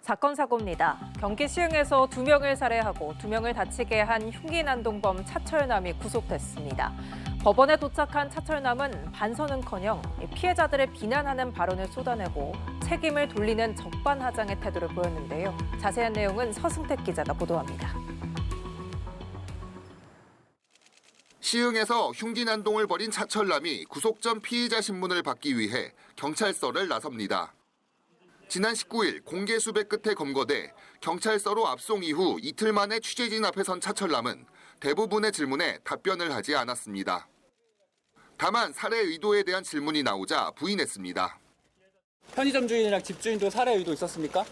사건 사고입니다. 경기 시흥에서 2명을 살해하고 2명을 다치게 한 흉기 난동범 차철남이 구속됐습니다. 법원에 도착한 차철남은 반선은커녕 피해자들을 비난하는 발언을 쏟아내고 책임을 돌리는 적반하장의 태도를 보였는데요. 자세한 내용은 서승택 기자가 보도합니다. 시흥에서 흉기 난동을 벌인 차철남이 구속 전 피의자 신문을 받기 위해 경찰서를 나섭니다. 지난 19일 공개 수배 끝에 검거돼 경찰서로 압송 이후 이틀 만에 취재진 앞에 선 차철남은 대부분의 질문에 답변을 하지 않았습니다. 다만 살해 의도에 대한 질문이 나오자 부인했습니다. 편의점 주인이랑 집주인도 살해 의도 있었습니까?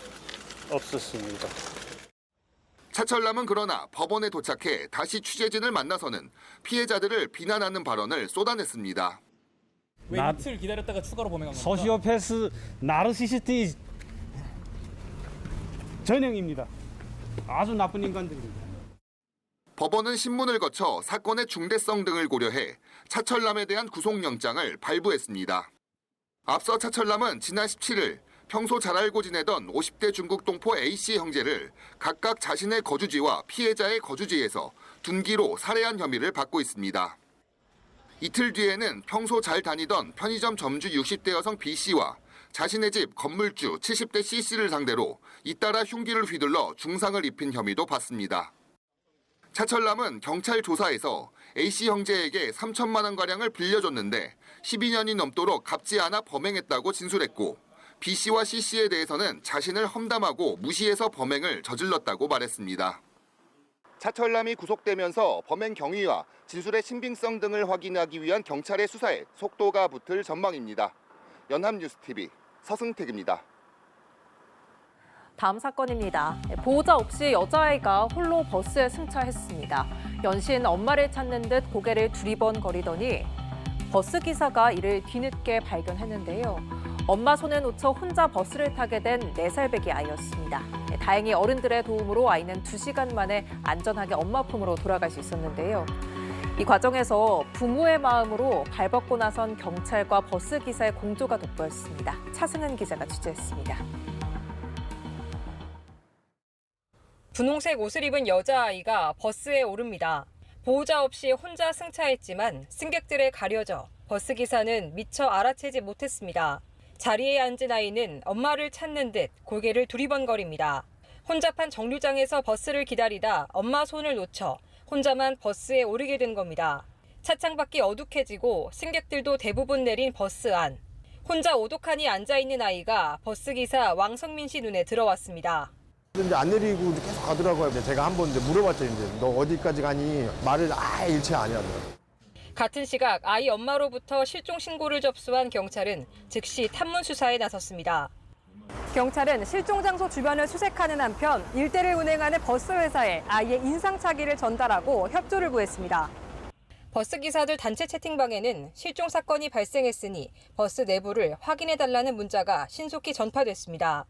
없었습니다. 차철남은 그러나 법원에 도착해 다시 취재진을 만나서는 피해자들을 비난하는 발언을 쏟아냈습니다. 왜 이틀 기다렸다가 추가로 범행한 겁니까? 소시오패스 나르시시스트 전형입니다. 아주 나쁜 인간들입니다. 법원은 신문을 거쳐 사건의 중대성 등을 고려해 차철남에 대한 구속영장을 발부했습니다. 앞서 차철남은 지난 17일 평소 잘 알고 지내던 50대 중국 동포 A씨 형제를 각각 자신의 거주지와 피해자의 거주지에서 둔기로 살해한 혐의를 받고 있습니다. 이틀 뒤에는 평소 잘 다니던 편의점 점주 60대 여성 B씨와 자신의 집 건물주 70대 C씨를 상대로 잇따라 흉기를 휘둘러 중상을 입힌 혐의도 받습니다. 차철남은 경찰 조사에서 A씨 형제에게 3천만 원가량을 빌려줬는데 12년이 넘도록 갚지 않아 범행했다고 진술했고 B씨와 C씨에 대해서는 자신을 험담하고 무시해서 범행을 저질렀다고 말했습니다. 차철남이 구속되면서 범행 경위와 진술의 신빙성 등을 확인하기 위한 경찰의 수사에 속도가 붙을 전망입니다. 연합뉴스TV 서승택입니다. 다음 사건입니다. 보호자 없이 여자아이가 홀로 버스에 승차했습니다. 연신 엄마를 찾는 듯 고개를 두리번거리더니 버스 기사가 이를 뒤늦게 발견했는데요. 엄마 손에 놓쳐 혼자 버스를 타게 된 4살배기 아이였습니다. 다행히 어른들의 도움으로 아이는 2시간 만에 안전하게 엄마 품으로 돌아갈 수 있었는데요. 이 과정에서 부모의 마음으로 발벗고 나선 경찰과 버스 기사의 공조가 돋보였습니다. 차승은 기자가 취재했습니다. 분홍색 옷을 입은 여자아이가 버스에 오릅니다. 보호자 없이 혼자 승차했지만 승객들에 가려져 버스기사는 미처 알아채지 못했습니다. 자리에 앉은 아이는 엄마를 찾는 듯 고개를 두리번거립니다. 혼잡한 정류장에서 버스를 기다리다 엄마 손을 놓쳐 혼자만 버스에 오르게 된 겁니다. 차창밖이 어둑해지고 승객들도 대부분 내린 버스 안. 혼자 오독하니 앉아있는 아이가 버스기사 왕성민 씨 눈에 들어왔습니다. 이제 안 내리고 계속 가더라고요. 제가 한번 물어봤죠. 이제 너 어디까지 가니? 말을 아예 일체 안 하더라고요. 같은 시각 아이 엄마로부터 실종 신고를 접수한 경찰은 즉시 탐문 수사에 나섰습니다. 경찰은 실종 장소 주변을 수색하는 한편 일대를 운행하는 버스 회사에 아이의 인상착의를 전달하고 협조를 구했습니다. 버스 기사들 단체 채팅방에는 실종 사건이 발생했으니 버스 내부를 확인해달라는 문자가 신속히 전파됐습니다.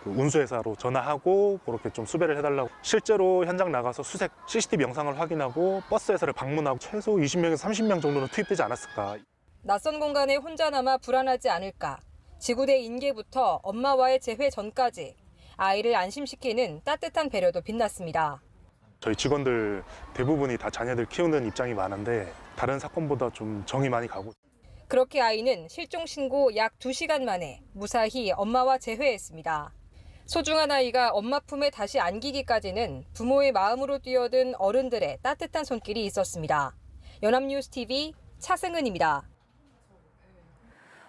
운수회사로 전화하고 그렇게 좀 수배를 해달라고 실제로 현장 나가서 수색 CCTV 영상을 확인하고 버스 회사를 방문하고 최소 20명에서 30명 정도는 투입되지 않았을까. 낯선 공간에 혼자 남아 불안하지 않을까. 지구대 인계부터 엄마와의 재회 전까지 아이를 안심시키는 따뜻한 배려도 빛났습니다. 저희 직원들 대부분이 다 자녀들 키우는 입장이 많은데 다른 사건보다 좀 정이 많이 가고. 그렇게 아이는 실종 신고 약 2시간 만에 무사히 엄마와 재회했습니다. 소중한 아이가 엄마 품에 다시 안기기까지는 부모의 마음으로 뛰어든 어른들의 따뜻한 손길이 있었습니다. 연합뉴스TV 차승은입니다.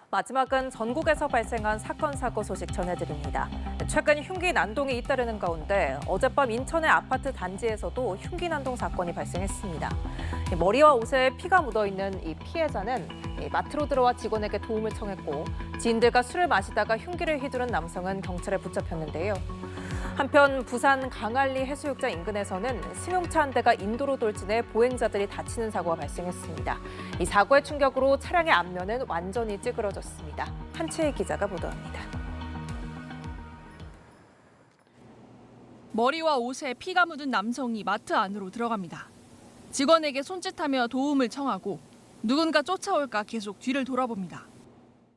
마지막은 전국에서 발생한 사건, 사고 소식 전해드립니다. 최근 흉기 난동이 잇따르는 가운데 어젯밤 인천의 아파트 단지에서도 흉기 난동 사건이 발생했습니다. 머리와 옷에 피가 묻어있는 이 피해자는 마트로 들어와 직원에게 도움을 청했고 지인들과 술을 마시다가 흉기를 휘두른 남성은 경찰에 붙잡혔는데요. 한편 부산 강안리 해수욕장 인근에서는 승용차 한 대가 인도로 돌진해 보행자들이 다치는 사고가 발생했습니다. 이 사고의 충격으로 차량의 앞면은 완전히 찌그러졌습니다. 한채희 기자가 보도합니다. 머리와 옷에 피가 묻은 남성이 마트 안으로 들어갑니다. 직원에게 손짓하며 도움을 청하고 누군가 쫓아올까 계속 뒤를 돌아봅니다.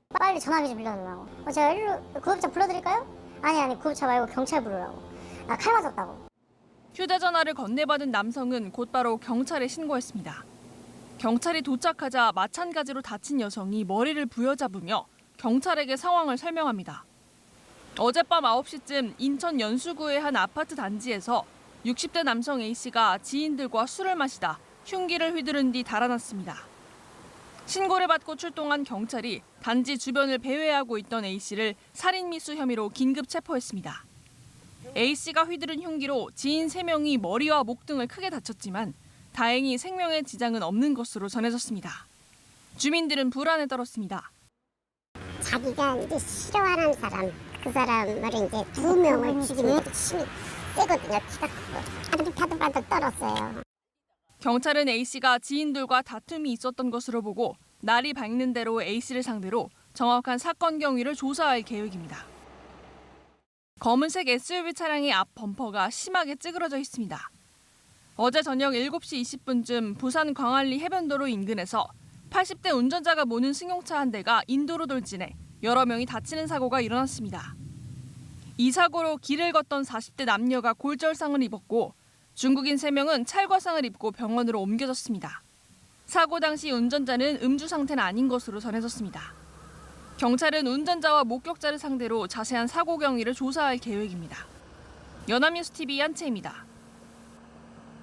빨리 전화기 좀 빌려달라고. 제가 일로 구급차 불러드릴까요? 아니 구급차 말고 경찰 부르라고. 나 칼 맞았다고. 휴대전화를 건네받은 남성은 곧바로 경찰에 신고했습니다. 경찰이 도착하자 마찬가지로 다친 여성이 머리를 부여잡으며 경찰에게 상황을 설명합니다. 어젯밤 9시쯤 인천 연수구의 한 아파트 단지에서 60대 남성 A씨가 지인들과 술을 마시다 흉기를 휘두른 뒤 달아났습니다. 신고를 받고 출동한 경찰이 단지 주변을 배회하고 있던 A씨를 살인미수 혐의로 긴급 체포했습니다. A씨가 휘두른 흉기로 지인 3명이 머리와 목 등을 크게 다쳤지만 다행히 생명에 지장은 없는 것으로 전해졌습니다. 주민들은 불안에 떨었습니다. 자기가 이제 싫어하는 사람, 그 사람을 이제 2명을 죽이면 힘이 세거든요. 키가 크고. 아주 바들바들 떨었어요. 경찰은 A씨가 지인들과 다툼이 있었던 것으로 보고 날이 밝는 대로 A씨를 상대로 정확한 사건 경위를 조사할 계획입니다. 검은색 SUV 차량의 앞 범퍼가 심하게 찌그러져 있습니다. 어제 저녁 7시 20분쯤 부산 광안리 해변도로 인근에서 80대 운전자가 모는 승용차 한 대가 인도로 돌진해 여러 명이 다치는 사고가 일어났습니다. 이 사고로 길을 걷던 40대 남녀가 골절상을 입었고 중국인 3명은 찰과상을 입고 병원으로 옮겨졌습니다. 사고 당시 운전자는 음주 상태는 아닌 것으로 전해졌습니다. 경찰은 운전자와 목격자를 상대로 자세한 사고 경위를 조사할 계획입니다. 연합뉴스TV 한채입니다.